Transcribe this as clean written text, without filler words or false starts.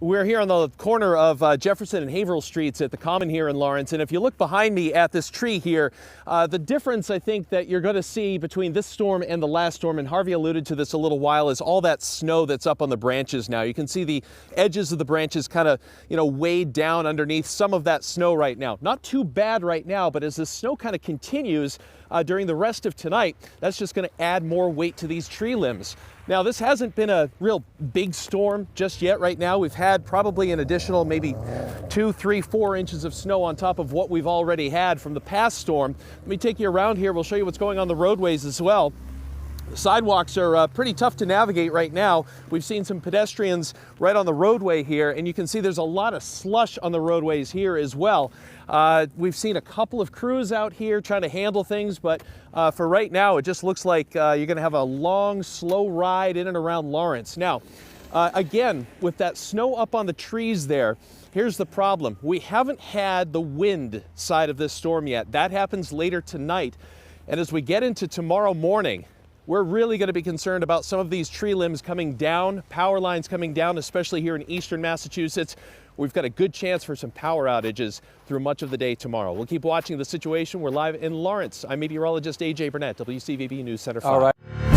We're here on the corner of Jefferson and Haverhill Streets at the Common here in Lawrence, and if you look behind me at this tree here, the difference I think that you're going to see between this storm and the last storm, and Harvey alluded to this a little while, is all that snow that's up on the branches now. You can see the edges of the branches kind of, weighed down underneath some of that snow right now. Not too bad right now, but as the snow kind of continues during the rest of tonight, that's just going to add more weight to these tree limbs. Now, this hasn't been a real big storm just yet. Right now, we've had probably an additional maybe 2, 3, 4 inches of snow on top of what we've already had from the past storm. Let me take you around here. We'll show you what's going on the roadways as well. The sidewalks are pretty tough to navigate right now. We've seen some pedestrians right on the roadway here, and you can see there's a lot of slush on the roadways here as well. We've seen a couple of crews out here trying to handle things, but for right now, it just looks like you're going to have a long, slow ride in and around Lawrence. Now, again, with that snow up on the trees there, here's the problem. We haven't had the wind side of this storm yet. That happens later tonight. And as we get into tomorrow morning, we're really going to be concerned about some of these tree limbs coming down, power lines coming down, especially here in eastern Massachusetts. We've got a good chance for some power outages through much of the day tomorrow. We'll keep watching the situation. We're live in Lawrence. I'm meteorologist AJ Burnett, WCVB News Center 5. All right.